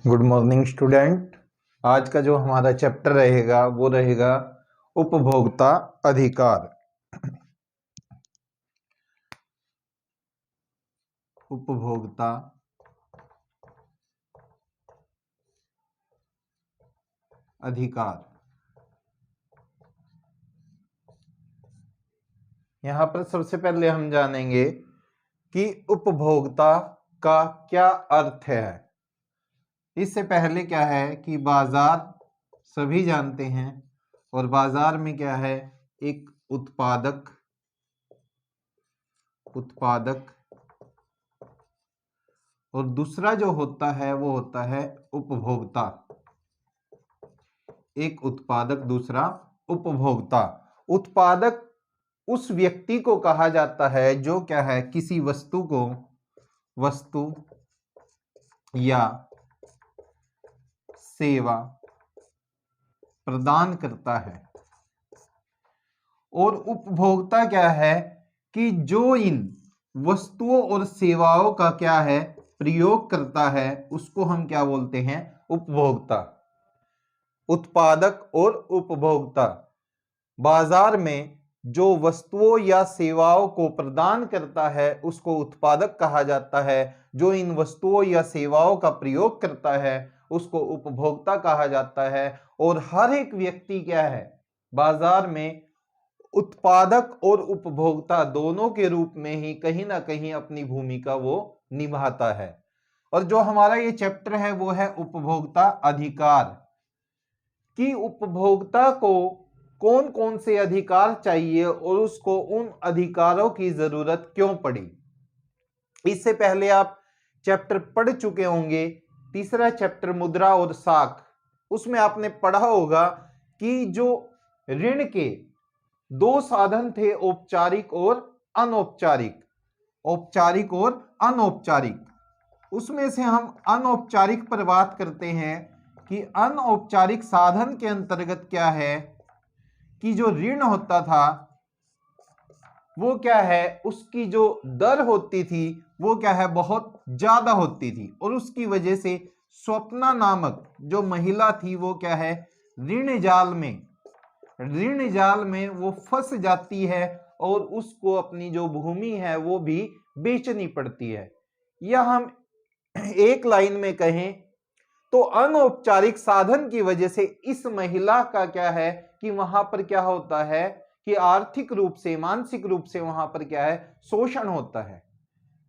Good morning student. आज का जो हमारा चैप्टर रहेगा वो रहेगा उपभोक्ता अधिकार। उपभोक्ता अधिकार। यहाँ पर सबसे पहले हम जानेंगे कि उपभोक्ता का क्या अर्थ है। इससे पहले क्या है कि बाजार सभी जानते हैं और बाजार में क्या है, एक उत्पादक और दूसरा जो होता है वो होता है उपभोक्ता। एक उत्पादक, दूसरा उपभोक्ता। उत्पादक उस व्यक्ति को कहा जाता है जो क्या है, किसी वस्तु या सेवा प्रदान करता है। और उपभोक्ता क्या है कि जो इन वस्तुओं और सेवाओं का क्या है, प्रयोग करता है, उसको हम क्या बोलते हैं, उपभोक्ता। उत्पादक और उपभोक्ता। बाजार में जो वस्तुओं या सेवाओं को प्रदान करता है उसको उत्पादक कहा जाता है। जो इन वस्तुओं या सेवाओं का प्रयोग करता है उसको उपभोक्ता कहा जाता है। और हर एक व्यक्ति क्या है, बाजार में उत्पादक और उपभोक्ता दोनों के रूप में ही कहीं ना कहीं अपनी भूमिका वो निभाता है। और जो हमारा ये चैप्टर है वो है उपभोक्ता अधिकार, कि उपभोक्ता को कौन कौन से अधिकार चाहिए और उसको उन अधिकारों की जरूरत क्यों पड़ी। इससे पहले आप चैप्टर पढ़ चुके होंगे, तीसरा चैप्टर मुद्रा और साख। उसमें आपने पढ़ा होगा कि जो ऋण के दो साधन थे, औपचारिक और अनौपचारिक। औपचारिक और अनौपचारिक। उसमें से हम अनौपचारिक पर बात करते हैं कि अनौपचारिक साधन के अंतर्गत क्या है कि जो ऋण होता था वो क्या है, उसकी जो दर होती थी वो क्या है, बहुत ज्यादा होती थी। और उसकी वजह से स्वप्ना नामक जो महिला थी वो क्या है, ऋण जाल में वो फंस जाती है और उसको अपनी जो भूमि है वो भी बेचनी पड़ती है। या हम एक लाइन में कहें तो अनौपचारिक साधन की वजह से इस महिला का क्या है कि वहां पर क्या होता है कि आर्थिक रूप से, मानसिक रूप से वहां पर क्या है, शोषण होता है।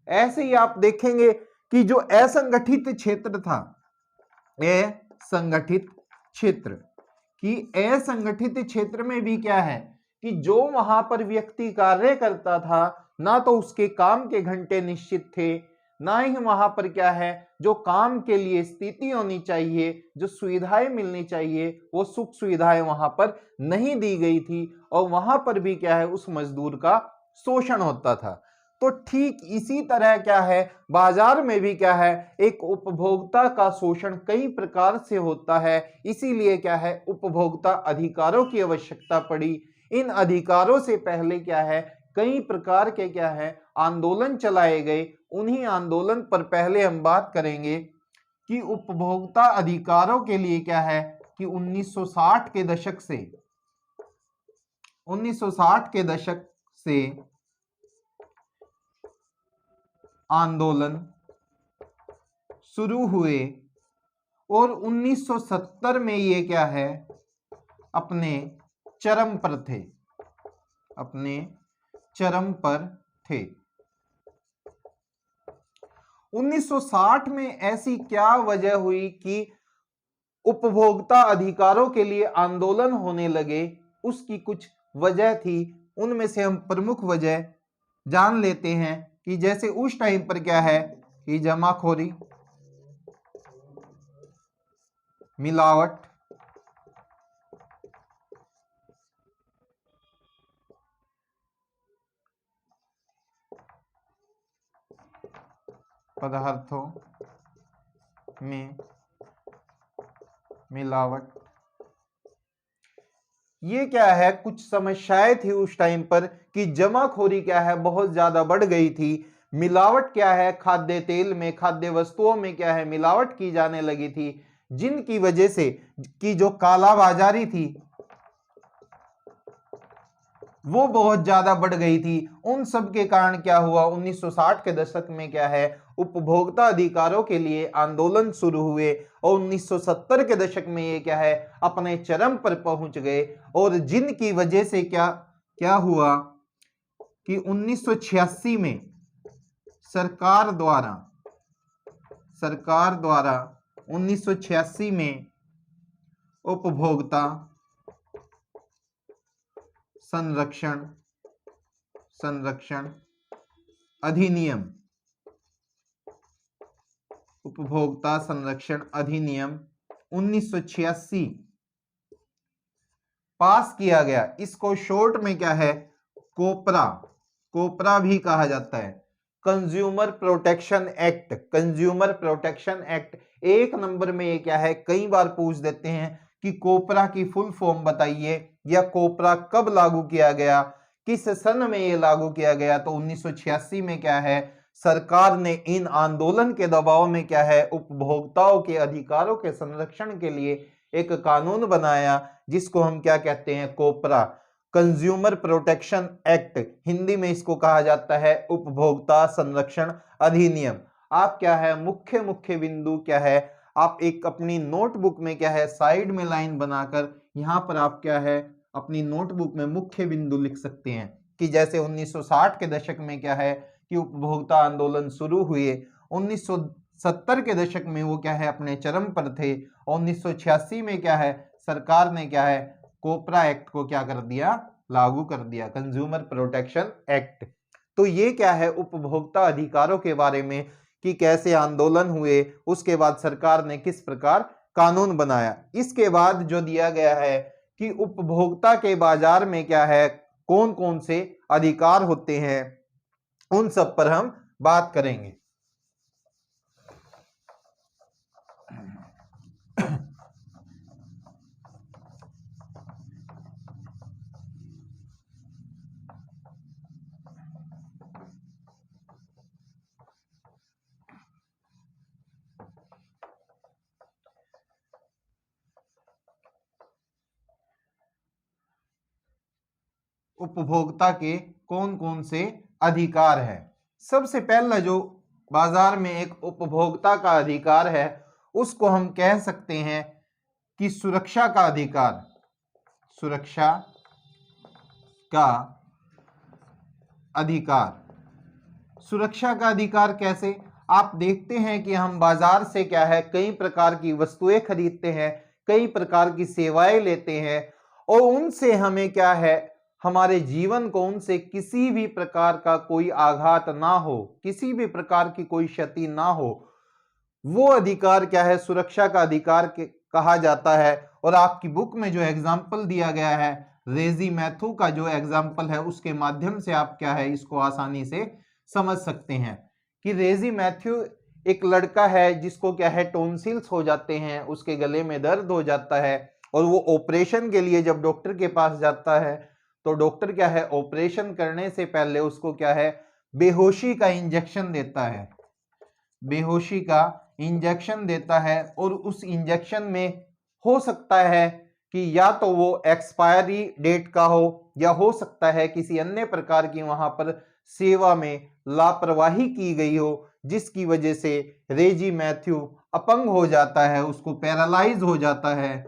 ऐसे ही आप देखेंगे कि जो असंगठित क्षेत्र था, असंगठित क्षेत्र, कि असंगठित क्षेत्र में भी क्या है कि जो वहां पर व्यक्ति कार्य करता था, ना तो उसके काम के घंटे निश्चित थे, ना ही वहां पर क्या है जो काम के लिए स्थिति होनी चाहिए, जो सुविधाएं मिलनी चाहिए, वो सुख सुविधाएं वहां पर नहीं दी गई थी। और वहां पर भी क्या है, उस मजदूर का शोषण होता था। तो ठीक इसी तरह क्या है, बाजार में भी क्या है, एक उपभोक्ता का शोषण कई प्रकार से होता है। इसीलिए क्या है, उपभोक्ता अधिकारों की आवश्यकता पड़ी। इन अधिकारों से पहले क्या है, कई प्रकार के क्या है आंदोलन चलाए गए। उन्हीं आंदोलन पर पहले हम बात करेंगे कि उपभोक्ता अधिकारों के लिए क्या है कि 1960 के दशक से आंदोलन शुरू हुए और 1970 में ये क्या है, अपने चरम पर थे। 1960 में ऐसी क्या वजह हुई कि उपभोक्ता अधिकारों के लिए आंदोलन होने लगे, उसकी कुछ वजह थी। उनमें से हम प्रमुख वजह जान लेते हैं कि जैसे उस टाइम पर क्या है कि जमाखोरी, मिलावट, पदार्थों में मिलावट, ये क्या है कुछ समस्याएं थी उस टाइम पर कि जमाखोरी क्या है बहुत ज्यादा बढ़ गई थी। मिलावट क्या है, खाद्य तेल में, खाद्य वस्तुओं में क्या है, मिलावट की जाने लगी थी, जिनकी वजह से कि जो कालाबाजारी थी वो बहुत ज्यादा बढ़ गई थी। उन सब के कारण क्या हुआ, 1960 के दशक में क्या है, उपभोक्ता अधिकारों के लिए आंदोलन शुरू हुए और 1970 के दशक में ये क्या है, अपने चरम पर पहुंच गए। और जिनकी वजह से क्या क्या हुआ कि 1986 में सरकार द्वारा 1986 में उपभोक्ता संरक्षण अधिनियम, उपभोक्ता संरक्षण अधिनियम 1986 पास किया गया। इसको शॉर्ट में क्या है, कोपरा भी कहा जाता है, कंज्यूमर प्रोटेक्शन एक्ट। एक नंबर में ये क्या है, कई बार पूछ देते हैं कि कोपरा की फुल फॉर्म बताइए, या कोपरा कब लागू किया गया, किस सन में ये लागू किया गया। तो 1986 में क्या है, सरकार ने इन आंदोलन के दबाव में क्या है, उपभोक्ताओं के अधिकारों के संरक्षण के लिए एक कानून बनाया, जिसको हम क्या कहते हैं, कोपरा, कंज्यूमर प्रोटेक्शन एक्ट। हिंदी में इसको कहा जाता है उपभोक्ता संरक्षण अधिनियम। आप क्या है, मुख्य बिंदु क्या है, आप एक अपनी नोटबुक में क्या है, साइड में लाइन बनाकर यहां पर आप क्या है, अपनी नोटबुक में मुख्य बिंदु लिख सकते हैं कि जैसे 1960 के दशक में क्या है कि उपभोक्ता आंदोलन शुरू हुए, 1970 के दशक में वो क्या है, अपने चरम पर थे, और 1986 में क्या है, सरकार ने क्या है, कोपरा एक्ट को क्या कर दिया, लागू कर दिया, कंज्यूमर प्रोटेक्शन एक्ट। तो ये क्या है, उपभोक्ता अधिकारों के बारे में कि कैसे आंदोलन हुए, उसके बाद सरकार ने किस प्रकार कानून बनाया। इसके बाद जो दिया गया है कि उपभोक्ता के बाजार में क्या है, कौन कौन से अधिकार होते हैं, उन सब पर हम बात करेंगे। उपभोक्ता के कौन कौन से अधिकार है। सबसे पहला जो बाजार में एक उपभोक्ता का अधिकार है, उसको हम कह सकते हैं कि सुरक्षा का अधिकार। सुरक्षा का अधिकार, सुरक्षा का अधिकार कैसे, आप देखते हैं कि हम बाजार से क्या है, कई प्रकार की वस्तुएं खरीदते हैं, कई प्रकार की सेवाएं लेते हैं, और उनसे हमें क्या है, हमारे जीवन को उनसे किसी भी प्रकार का कोई आघात ना हो, किसी भी प्रकार की कोई क्षति ना हो, वो अधिकार क्या है, सुरक्षा का अधिकार कहा जाता है। और आपकी बुक में जो एग्जाम्पल दिया गया है, रेजी मैथ्यू का जो एग्जाम्पल है, उसके माध्यम से आप क्या है, इसको आसानी से समझ सकते हैं कि रेजी मैथ्यू एक लड़का है जिसको क्या है, टॉन्सिल्स हो जाते हैं, उसके गले में दर्द हो जाता है, और वो ऑपरेशन के लिए जब डॉक्टर के पास जाता है, तो डॉक्टर क्या है, ऑपरेशन करने से पहले उसको क्या है, बेहोशी का इंजेक्शन देता है, बेहोशी का इंजेक्शन देता है। और उस इंजेक्शन में हो सकता है कि या तो वो एक्सपायरी डेट का हो, या हो सकता है किसी अन्य प्रकार की वहां पर सेवा में लापरवाही की गई हो, जिसकी वजह से रेजी मैथ्यू अपंग हो जाता है, उसको पैरालाइज हो जाता है।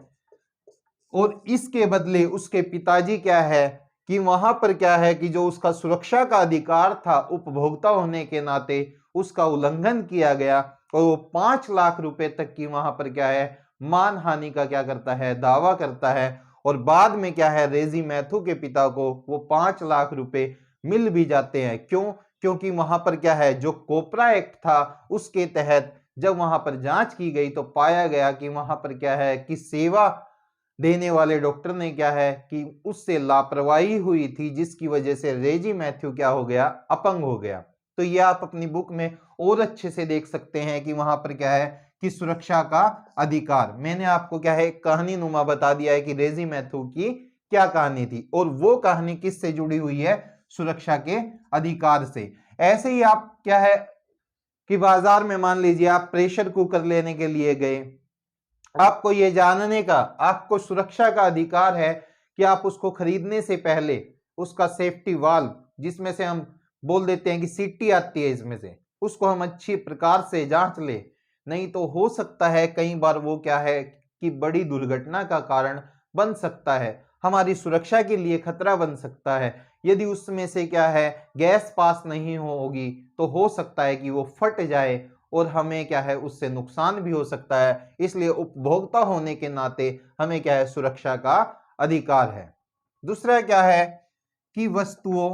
और इसके बदले उसके पिताजी क्या है कि वहां पर क्या है कि जो उसका सुरक्षा का अधिकार था उपभोक्ता होने के नाते, उसका उल्लंघन किया गया, और वो 5 लाख रुपए तक की वहां पर क्या है, मानहानि का क्या करता है, दावा करता है। और बाद में क्या है, रेजी मैथ्यू के पिता को वो 5 लाख रुपए मिल भी जाते हैं। क्यों? क्योंकि वहां पर क्या है, जो कोपरा एक्ट था उसके तहत जब वहां पर जांच की गई तो पाया गया कि वहां पर क्या है कि सेवा देने वाले डॉक्टर ने क्या है कि उससे लापरवाही हुई थी, जिसकी वजह से रेजी मैथ्यू क्या हो गया, अपंग हो गया। तो ये आप अपनी बुक में और अच्छे से देख सकते हैं कि वहां पर क्या है कि सुरक्षा का अधिकार। मैंने आपको क्या है, कहानी नुमा बता दिया है कि रेजी मैथ्यू की क्या कहानी थी, और वो कहानी किससे जुड़ी हुई है, सुरक्षा के अधिकार से। ऐसे ही आप क्या है कि बाजार में मान लीजिए आप प्रेशर कुकर लेने के लिए गए, आपको ये जानने का, आपको सुरक्षा का अधिकार है कि आप उसको खरीदने से पहले उसका सेफ्टी वाल्व, जिसमें से हम बोल देते हैं कि सीटी आती है इसमें से, उसको हम अच्छी प्रकार से जांच ले। नहीं तो हो सकता है कई बार वो क्या है कि बड़ी दुर्घटना का कारण बन सकता है, हमारी सुरक्षा के लिए खतरा बन सकता है। यदि उसमें से क्या है गैस पास नहीं होगी तो हो सकता है कि वो फट जाए और हमें क्या है उससे नुकसान भी हो सकता है। इसलिए उपभोक्ता होने के नाते हमें क्या है सुरक्षा का अधिकार है। दूसरा क्या है कि वस्तुओं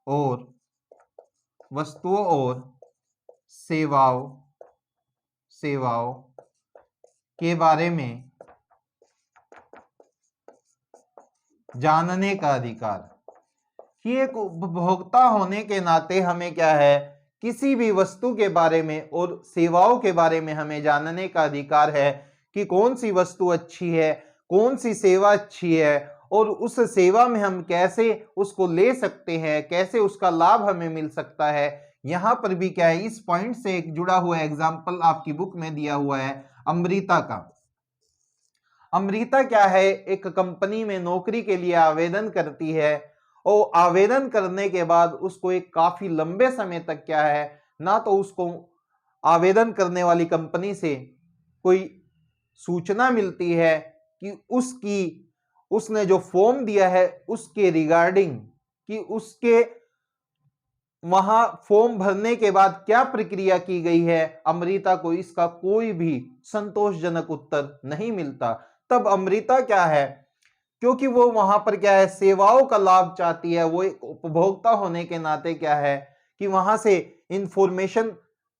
और सेवाओं के बारे में जानने का अधिकार, कि एक उपभोक्ता होने के नाते हमें क्या है किसी भी वस्तु के बारे में और सेवाओं के बारे में हमें जानने का अधिकार है कि कौन सी वस्तु अच्छी है, कौन सी सेवा अच्छी है, और उस सेवा में हम कैसे उसको ले सकते हैं, कैसे उसका लाभ हमें मिल सकता है। यहां पर भी क्या है इस पॉइंट से एक जुड़ा हुआ एग्जाम्पल आपकी बुक में दिया हुआ है अमृता का। अमृता क्या है एक कंपनी में नौकरी के लिए आवेदन करती है और आवेदन करने के बाद उसको एक काफी लंबे समय तक क्या है ना तो उसको आवेदन करने वाली कंपनी से कोई सूचना मिलती है कि उसने जो फॉर्म दिया है उसके रिगार्डिंग, कि उसके वहां फॉर्म भरने के बाद क्या प्रक्रिया की गई है, अमृता को इसका कोई भी संतोषजनक उत्तर नहीं मिलता। तब अमृता क्या है, क्योंकि वो वहां पर क्या है सेवाओं का लाभ चाहती है, वो एक उपभोक्ता होने के नाते क्या है कि वहां से इंफॉर्मेशन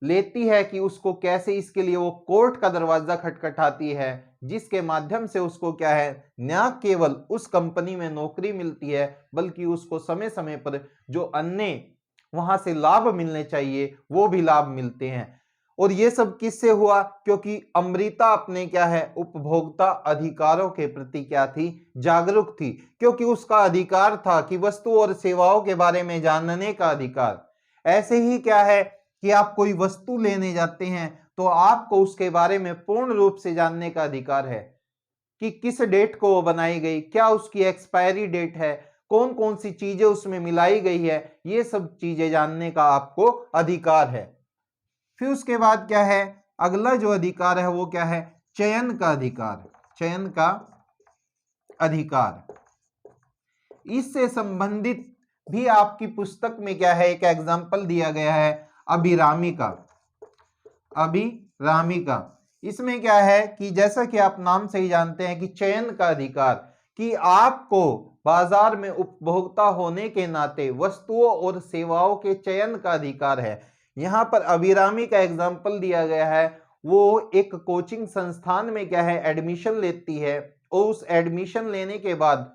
लेती है कि उसको कैसे, इसके लिए वो कोर्ट का दरवाजा खटखटाती है, जिसके माध्यम से उसको क्या है न केवल उस कंपनी में नौकरी मिलती है बल्कि उसको समय समय पर जो अन्य वहां से लाभ मिलने चाहिए वो भी लाभ मिलते हैं। और ये सब किससे हुआ, क्योंकि अमृता अपने क्या है उपभोक्ता अधिकारों के प्रति क्या थी जागरूक थी, क्योंकि उसका अधिकार था कि वस्तु और सेवाओं के बारे में जानने का अधिकार। ऐसे ही क्या है कि आप कोई वस्तु लेने जाते हैं तो आपको उसके बारे में पूर्ण रूप से जानने का अधिकार है कि किस डेट को वो बनाई गई, क्या उसकी एक्सपायरी डेट है, कौन कौन सी चीजें उसमें मिलाई गई है, ये सब चीजें जानने का आपको अधिकार है। फिर उसके बाद क्या है अगला जो अधिकार है वो क्या है चयन का अधिकार। इससे संबंधित भी आपकी पुस्तक में क्या है एक एग्जाम्पल दिया गया है अभिरामी का। इसमें क्या है कि जैसा कि आप नाम से ही जानते हैं कि चयन का अधिकार, कि आपको बाजार में उपभोक्ता होने के नाते वस्तुओं और सेवाओं के चयन का अधिकार है। यहां पर अभिरामी का एग्जाम्पल दिया गया है, वो एक कोचिंग संस्थान में क्या है एडमिशन लेती है और उस एडमिशन लेने के बाद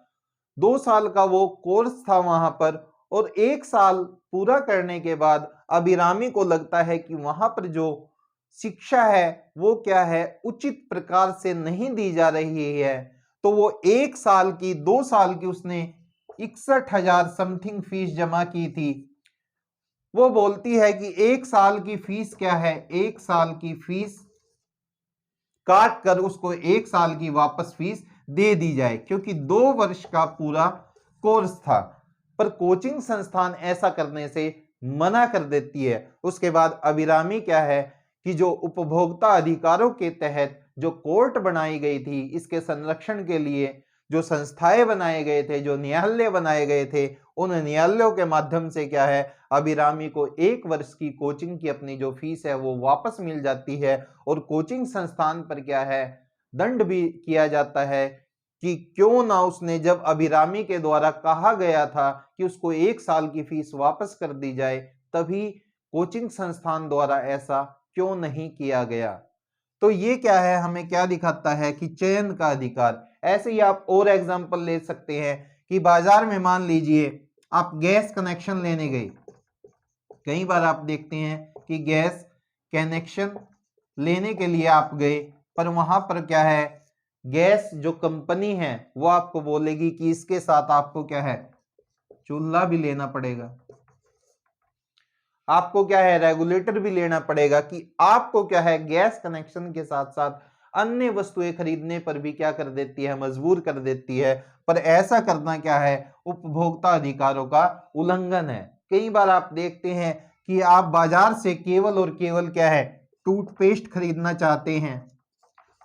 2 साल का वो कोर्स था वहां पर, और 1 साल पूरा करने के बाद अभिरामी को लगता है कि वहां पर जो शिक्षा है वो क्या है उचित प्रकार से नहीं दी जा रही है, तो वो 1 साल की 2 साल की उसने 61,000 समथिंग फीस जमा की थी। वो बोलती है कि 1 साल की फीस क्या है, 1 साल की फीस काट कर उसको 1 साल की वापस फीस दे दी जाए, क्योंकि 2 वर्ष का पूरा कोर्स था। पर कोचिंग संस्थान ऐसा करने से मना कर देती है। उसके बाद अभिरामी क्या है कि जो उपभोक्ता अधिकारों के तहत जो कोर्ट बनाई गई थी इसके संरक्षण के लिए जो संस्थाएं बनाए गए थे, जो न्यायालय बनाए गए थे, उन न्यायालयों के माध्यम से क्या है अभिरामी को 1 वर्ष की कोचिंग की अपनी जो फीस है वो वापस मिल जाती है। और कोचिंग संस्थान पर क्या है दंड भी किया जाता है कि क्यों ना उसने, जब अभिरामी के द्वारा कहा गया था कि उसको 1 साल की फीस वापस कर दी जाए, तभी कोचिंग संस्थान द्वारा ऐसा क्यों नहीं किया गया। तो ये क्या है हमें क्या दिखाता है कि चयन का अधिकार। ऐसे ही आप और एग्जांपल ले सकते हैं कि बाजार में मान लीजिए आप गैस कनेक्शन लेने गए, कई बार आप देखते हैं कि गैस कनेक्शन लेने के लिए आप गए, पर वहां पर क्या है गैस जो कंपनी है वो आपको बोलेगी कि इसके साथ आपको क्या है चूल्हा भी लेना पड़ेगा, आपको क्या है रेगुलेटर भी लेना पड़ेगा, कि आपको क्या है गैस कनेक्शन के साथ साथ अन्य वस्तुएं खरीदने पर भी क्या कर देती है, मजबूर कर देती है। पर ऐसा करना क्या है, उपभोक्ता अधिकारों का उल्लंघन है। कई बार आप देखते हैं कि आप बाजार से केवल और केवल क्या है टूथपेस्ट खरीदना चाहते हैं,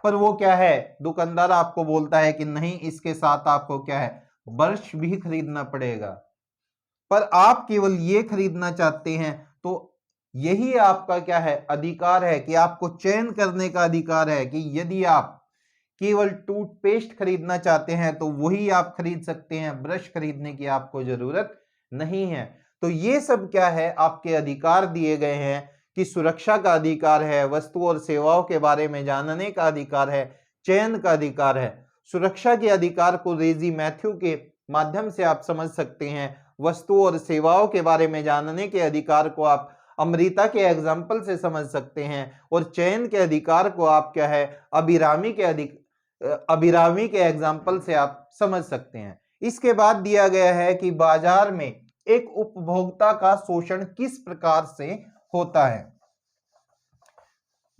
पर वो क्या है दुकानदार आपको बोलता है कि नहीं, इसके साथ आपको क्या है ब्रश भी खरीदना पड़ेगा, पर आप केवल ये खरीदना चाहते हैं। तो यही आपका क्या है अधिकार है, कि आपको चयन करने का अधिकार है, कि यदि आप केवल टूथपेस्ट खरीदना चाहते हैं तो वही आप खरीद सकते हैं, ब्रश खरीदने की आपको जरूरत नहीं है। तो ये सब क्या है आपके अधिकार दिए गए हैं, कि सुरक्षा का अधिकार है, वस्तु और सेवाओं के बारे में जानने का अधिकार है, चयन का अधिकार है। सुरक्षा के अधिकार को रेजी मैथ्यू के माध्यम से आप समझ सकते हैं, वस्तु और सेवाओं के बारे में जानने के अधिकार को आप अमृता के एग्जाम्पल से समझ सकते हैं, और चयन के अधिकार को आप क्या है अभिरामी के एग्जाम्पल से आप समझ सकते हैं। इसके बाद दिया गया है कि बाजार में एक उपभोक्ता का शोषण किस प्रकार से होता है।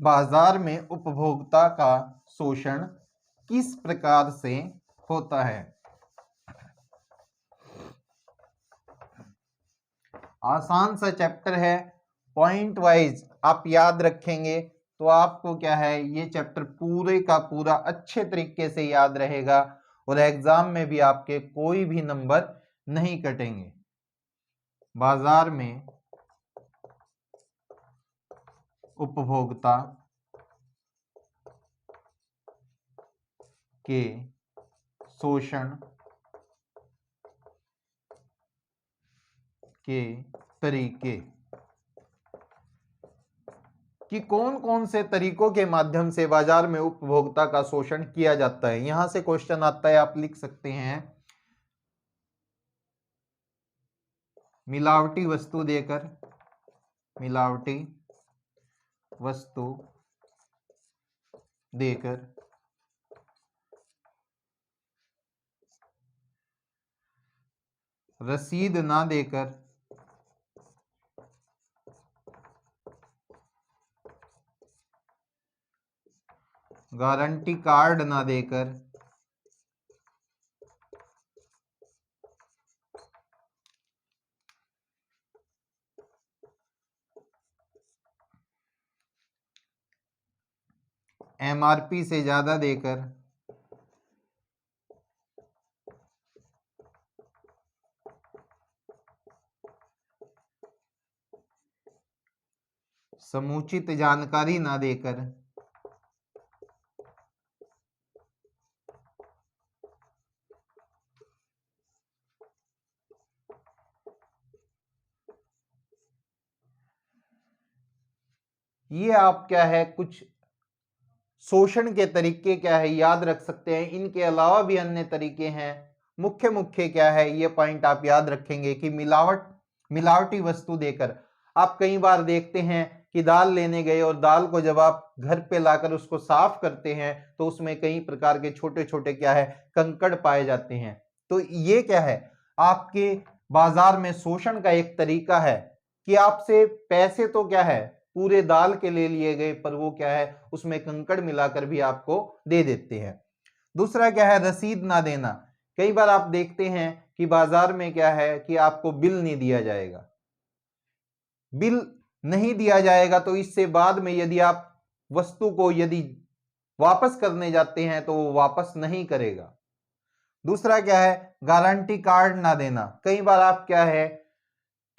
बाजार में उपभोक्ता का शोषण किस प्रकार से होता है। आसान सा चैप्टर है, पॉइंट वाइज आप याद रखेंगे तो आपको क्या है ये चैप्टर पूरे का पूरा अच्छे तरीके से याद रहेगा, और एग्जाम में भी आपके कोई भी नंबर नहीं कटेंगे। बाजार में उपभोक्ता के शोषण के तरीके, कि कौन कौन से तरीकों के माध्यम से बाजार में उपभोक्ता का शोषण किया जाता है। यहां से क्वेश्चन आता है, आप लिख सकते हैं मिलावटी वस्तु देकर, मिलावटी वस्तु देकर, रसीद ना देकर, गारंटी कार्ड ना देकर, एमआरपी से ज्यादा देकर, समुचित जानकारी ना देकर, ये आप क्या है कुछ शोषण के तरीके क्या है याद रख सकते हैं। इनके अलावा भी अन्य तरीके हैं, मुख्य मुख्य क्या है ये पॉइंट आप याद रखेंगे, कि मिलावटी वस्तु देकर। आप कई बार देखते हैं कि दाल लेने गए और दाल को जब आप घर पे लाकर उसको साफ करते हैं तो उसमें कई प्रकार के छोटे छोटे क्या है कंकड़ पाए जाते हैं। तो ये क्या है आपके बाजार में शोषण का एक तरीका है, कि आपसे पैसे तो क्या है पूरे दाल के ले लिए गए, पर वो क्या है उसमें कंकड़ मिलाकर भी आपको दे देते हैं। दूसरा क्या है रसीद ना देना। कई बार आप देखते हैं कि बाजार में क्या है कि आपको बिल नहीं दिया जाएगा, बिल नहीं दिया जाएगा तो इससे बाद में यदि आप वस्तु को यदि वापस करने जाते हैं तो वो वापस नहीं करेगा। दूसरा क्या है गारंटी कार्ड ना देना। कई बार आप क्या है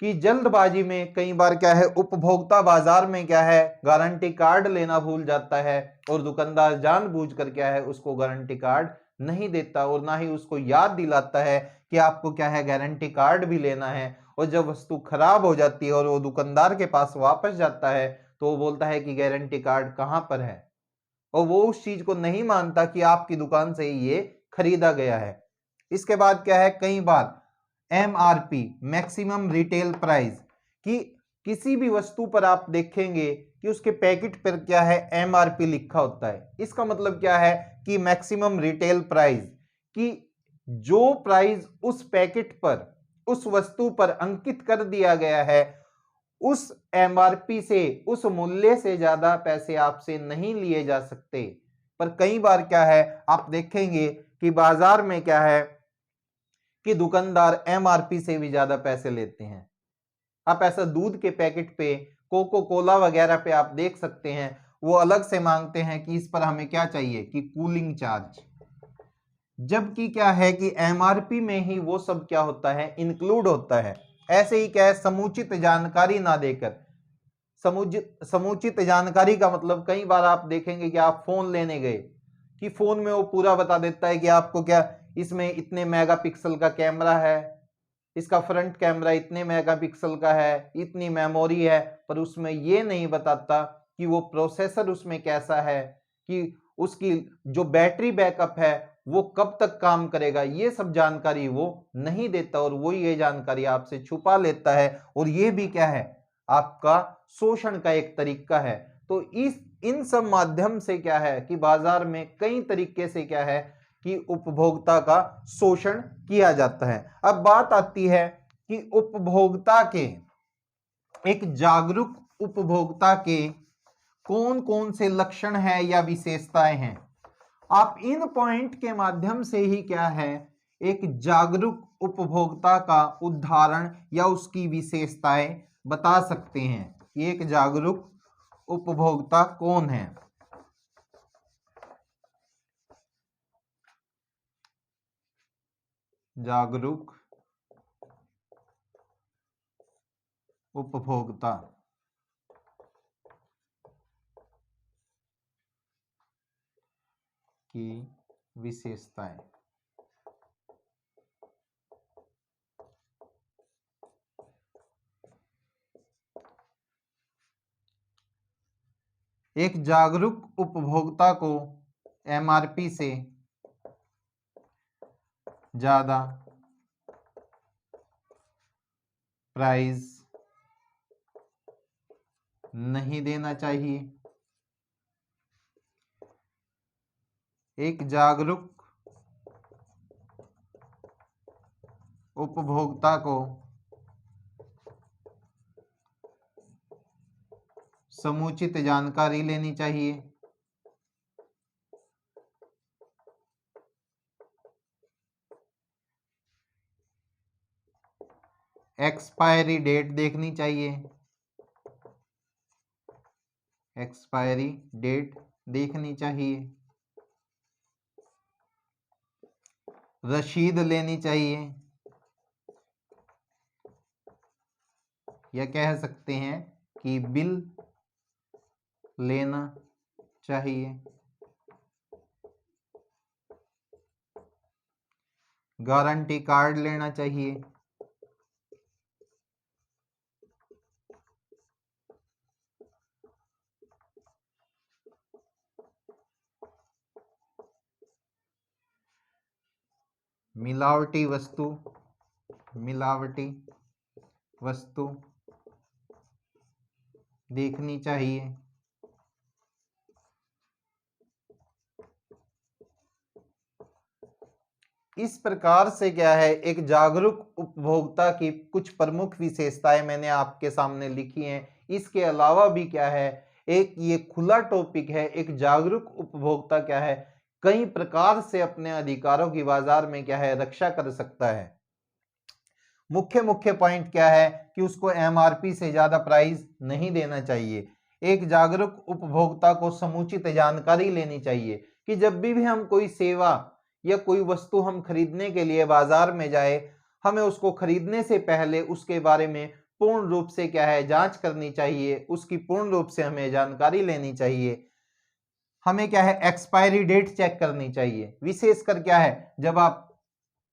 कि जल्दबाजी में कई बार क्या है उपभोक्ता बाजार में क्या है गारंटी कार्ड लेना भूल जाता है, और दुकानदार जानबूझकर क्या है उसको गारंटी कार्ड नहीं देता, और ना ही उसको याद दिलाता है कि आपको क्या है गारंटी कार्ड भी लेना है। और जब वस्तु खराब हो जाती है और वो दुकानदार के पास वापस जाता है तो वो बोलता है कि गारंटी कार्ड कहाँ पर है, और वो उस चीज को नहीं मानता कि आपकी दुकान से ये खरीदा गया है। इसके बाद क्या है कई बार एमआरपी मैक्सिमम रिटेल प्राइस, कि किसी भी वस्तु पर आप देखेंगे कि उसके पैकेट पर क्या है एमआरपी लिखा होता है। इसका मतलब क्या है कि मैक्सिमम रिटेल प्राइस, कि जो प्राइस उस पैकेट पर उस वस्तु पर अंकित कर दिया गया है, उस एमआरपी से, उस मूल्य से ज्यादा पैसे आपसे नहीं लिए जा सकते। पर कई बार क्या है, आप देखेंगे कि बाजार में क्या है कि दुकानदार एमआरपी से भी ज्यादा पैसे लेते हैं। आप ऐसा दूध के पैकेट पे, कोको कोला वगैरह पे आप देख सकते हैं, वो अलग से मांगते हैं कि इस पर हमें क्या चाहिए कि कूलिंग चार्ज, जबकि क्या है कि एमआरपी में ही वो सब क्या होता है, इंक्लूड होता है। ऐसे ही क्या है, समुचित जानकारी ना देकर, समुचित जानकारी का मतलब कई बार आप देखेंगे कि आप फोन लेने गए कि फोन में वो पूरा बता देता है कि आपको क्या, इसमें इतने मेगापिक्सल का कैमरा है, इसका फ्रंट कैमरा इतने मेगापिक्सल का है, इतनी मेमोरी है, पर उसमें ये नहीं बताता कि वो प्रोसेसर उसमें कैसा है, कि उसकी जो बैटरी बैकअप है वो कब तक काम करेगा, ये सब जानकारी वो नहीं देता और वो ये जानकारी आपसे छुपा लेता है। और ये भी क्या है, आपका शोषण का एक तरीका है। तो इन सब माध्यम से क्या है कि बाजार में कई तरीके से क्या है कि उपभोक्ता का शोषण किया जाता है। अब बात आती है कि उपभोक्ता के, एक जागरूक उपभोक्ता के कौन कौन से लक्षण हैं या विशेषताएं हैं। आप इन पॉइंट के माध्यम से ही क्या है, एक जागरूक उपभोक्ता का उदाहरण या उसकी विशेषताएं बता सकते हैं कि एक जागरूक उपभोक्ता कौन है। जागरूक उपभोक्ता की विशेषताएं। एक जागरूक उपभोक्ता को एमआरपी से ज्यादा प्राइस नहीं देना चाहिए। एक जागरूक उपभोक्ता को समुचित जानकारी लेनी चाहिए। एक्सपायरी डेट देखनी चाहिए, एक्सपायरी डेट देखनी चाहिए। रसीद लेनी चाहिए, या कह सकते हैं कि बिल लेना चाहिए। गारंटी कार्ड लेना चाहिए। मिलावटी वस्तु देखनी चाहिए। इस प्रकार से क्या है, एक जागरूक उपभोक्ता की कुछ प्रमुख विशेषताएं मैंने आपके सामने लिखी हैं। इसके अलावा भी क्या है, एक ये खुला टॉपिक है, एक जागरूक उपभोक्ता क्या है, कई प्रकार से अपने अधिकारों की बाजार में क्या है रक्षा कर सकता है। मुख्य मुख्य पॉइंट क्या है कि उसको एमआरपी से ज्यादा प्राइस नहीं देना चाहिए। एक जागरूक उपभोक्ता को समुचित जानकारी लेनी चाहिए कि जब भी हम कोई सेवा या कोई वस्तु हम खरीदने के लिए बाजार में जाए, हमें उसको खरीदने से पहले उसके बारे में पूर्ण रूप से क्या है जांच करनी चाहिए, उसकी पूर्ण रूप से हमें जानकारी लेनी चाहिए। हमें क्या है एक्सपायरी डेट चेक करनी चाहिए। विशेषकर क्या है, जब आप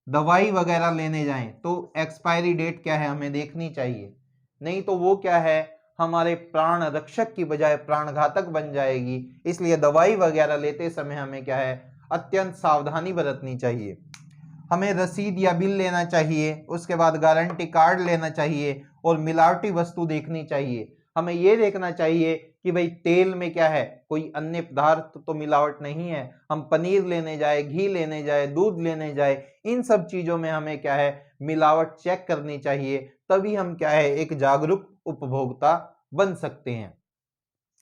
दवाई वगैरह लेने जाएं तो एक्सपायरी डेट क्या है हमें देखनी चाहिए, नहीं तो वो क्या है हमारे प्राण रक्षक की बजाय प्राण घातक बन जाएगी। इसलिए दवाई वगैरह लेते समय हमें क्या है अत्यंत सावधानी बरतनी चाहिए। हमें रसीद या बिल लेना चाहिए, उसके बाद गारंटी कार्ड लेना चाहिए और मिलावटी वस्तु देखनी चाहिए। हमें ये देखना चाहिए कि भाई तेल में क्या है, कोई अन्य पदार्थ तो मिलावट नहीं है। हम पनीर लेने जाए, घी लेने जाए, दूध लेने जाए, इन सब चीजों में हमें क्या है मिलावट चेक करनी चाहिए, तभी हम क्या है एक जागरूक उपभोक्ता बन सकते हैं।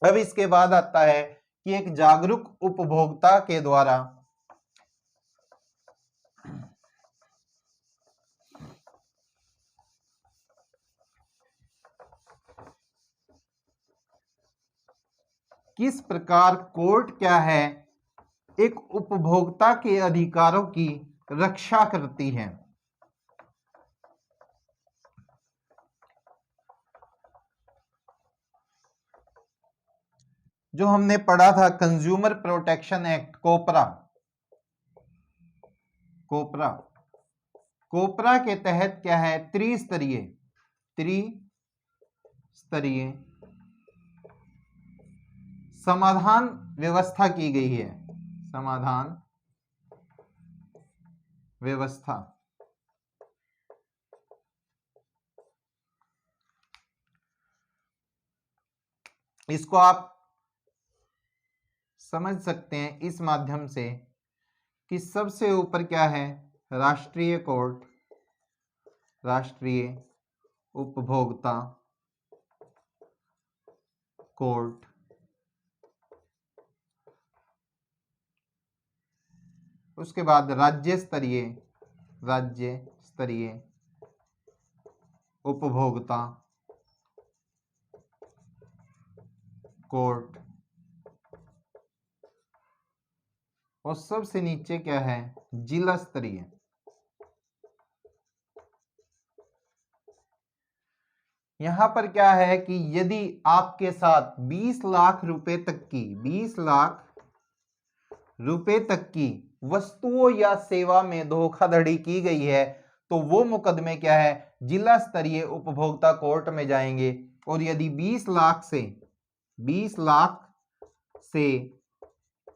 अब इसके बाद आता है कि एक जागरूक उपभोक्ता के द्वारा किस प्रकार कोर्ट क्या है एक उपभोक्ता के अधिकारों की रक्षा करती है। जो हमने पढ़ा था कंज्यूमर प्रोटेक्शन एक्ट कोपरा, कोपरा के तहत क्या है त्रिस्तरीय समाधान व्यवस्था की गई है। समाधान व्यवस्था इसको आप समझ सकते हैं इस माध्यम से कि सबसे ऊपर क्या है राष्ट्रीय कोर्ट, राष्ट्रीय उपभोक्ता कोर्ट, उसके बाद राज्य स्तरीय उपभोक्ता कोर्ट, और सबसे नीचे क्या है जिला स्तरीय। यहां पर क्या है कि यदि आपके साथ 20 लाख रुपए तक की वस्तुओं या सेवा में धोखाधड़ी की गई है तो वो मुकदमे क्या है जिला स्तरीय उपभोक्ता कोर्ट में जाएंगे। और यदि 20 लाख से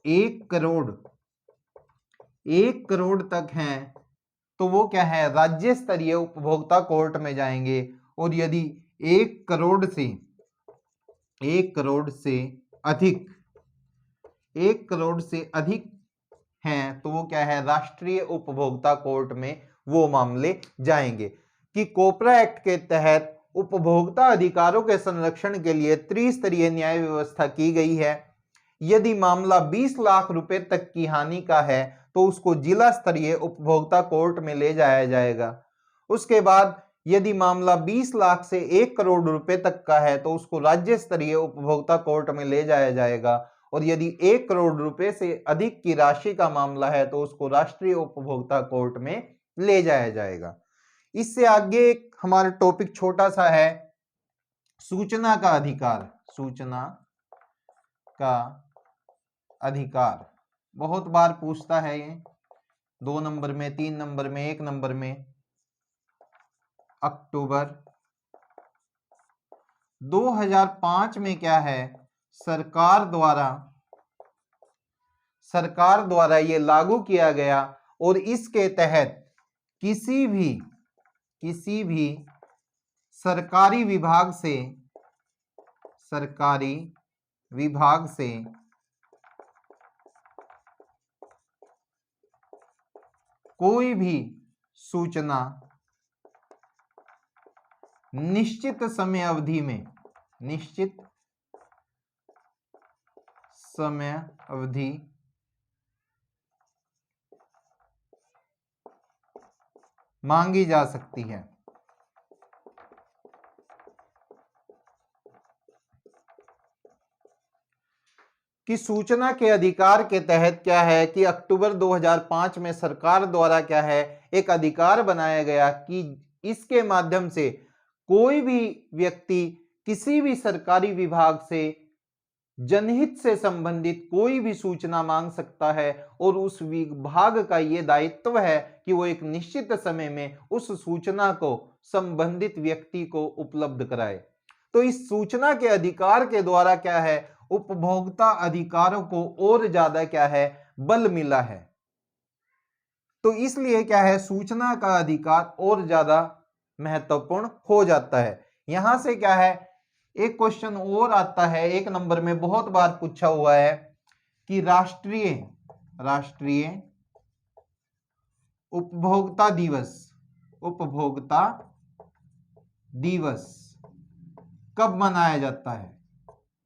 1 करोड़ तक हैं तो वो क्या है राज्य स्तरीय उपभोक्ता कोर्ट में जाएंगे। और यदि 1 करोड़ से अधिक हैं तो वो क्या है राष्ट्रीय उपभोक्ता कोर्ट में वो मामले जाएंगे। कि कोपरा एक्ट के तहत उपभोक्ता अधिकारों के संरक्षण के लिए त्रिस्तरीय न्याय व्यवस्था की गई है। यदि मामला 20 लाख रुपए तक की हानि का है तो उसको जिला स्तरीय उपभोक्ता कोर्ट में ले जाया जाएगा। उसके बाद यदि मामला 20 लाख से 1 करोड़ रुपए तक का है तो उसको राज्य स्तरीय उपभोक्ता कोर्ट में ले जाया जाएगा। और यदि 1 करोड़ रुपए से अधिक की राशि का मामला है तो उसको राष्ट्रीय उपभोक्ता कोर्ट में ले जाया जाएगा। इससे आगे एक हमारा टॉपिक छोटा सा है सूचना का अधिकार। सूचना का अधिकार बहुत बार पूछता है ये 2 नंबर में, 3 नंबर में, 1 नंबर में। अक्टूबर 2005 में क्या है सरकार द्वारा ये लागू किया गया और इसके तहत किसी भी सरकारी विभाग से कोई भी सूचना निश्चित समय अवधि मांगी जा सकती है। कि सूचना के अधिकार के तहत क्या है कि अक्टूबर 2005 में सरकार द्वारा क्या है एक अधिकार बनाया गया कि इसके माध्यम से कोई भी व्यक्ति किसी भी सरकारी विभाग से जनहित से संबंधित कोई भी सूचना मांग सकता है और उस विभाग का यह दायित्व है कि वो एक निश्चित समय में उस सूचना को संबंधित व्यक्ति को उपलब्ध कराए। तो इस सूचना के अधिकार के द्वारा क्या है उपभोक्ता अधिकारों को और ज्यादा क्या है बल मिला है। तो इसलिए क्या है सूचना का अधिकार और ज्यादा महत्वपूर्ण हो जाता है। यहां से क्या है एक क्वेश्चन और आता है 1 नंबर में बहुत बार पूछा हुआ है कि राष्ट्रीय उपभोक्ता दिवस उपभोक्ता दिवस कब मनाया जाता है?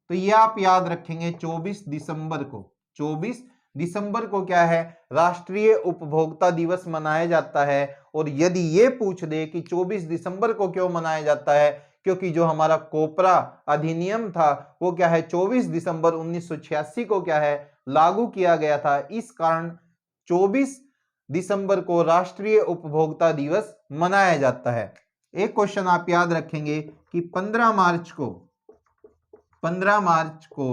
तो ये आप याद रखेंगे 24 दिसंबर को। 24 दिसंबर को क्या है? राष्ट्रीय उपभोक्ता दिवस मनाया जाता है। और यदि ये पूछ दे कि 24 दिसंबर को क्यों मनाया जाता है, क्योंकि जो हमारा कोपरा अधिनियम था वो क्या है 24 दिसंबर 1986 को क्या है लागू किया गया था। इस कारण 24 दिसंबर को राष्ट्रीय उपभोक्ता दिवस मनाया जाता है। एक क्वेश्चन आप याद रखेंगे कि 15 मार्च को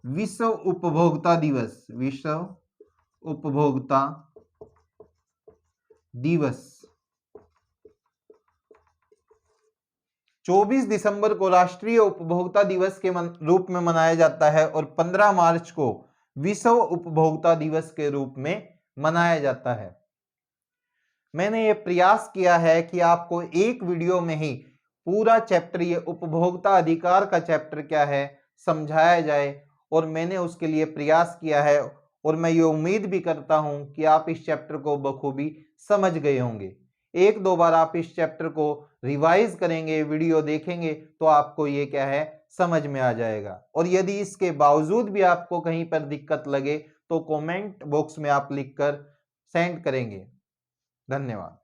विश्व उपभोक्ता दिवस, विश्व उपभोक्ता दिवस 24 दिसंबर को राष्ट्रीय उपभोक्ता दिवस के रूप में मनाया जाता है और 15 मार्च को विश्व उपभोक्ता दिवस के रूप में मनाया जाता है। मैंने ये प्रयास किया है कि आपको एक वीडियो में ही पूरा चैप्टर, ये उपभोक्ता अधिकार का चैप्टर क्या है, समझाया जाए, और मैंने उसके लिए प्रयास किया है और मैं ये उम्मीद भी करता हूं कि आप इस चैप्टर को बखूबी समझ गए होंगे। एक दो बार आप इस चैप्टर को रिवाइज करेंगे, वीडियो देखेंगे तो आपको ये क्या है समझ में आ जाएगा। और यदि इसके बावजूद भी आपको कहीं पर दिक्कत लगे तो कमेंट बॉक्स में आप लिखकर सेंड करेंगे। धन्यवाद।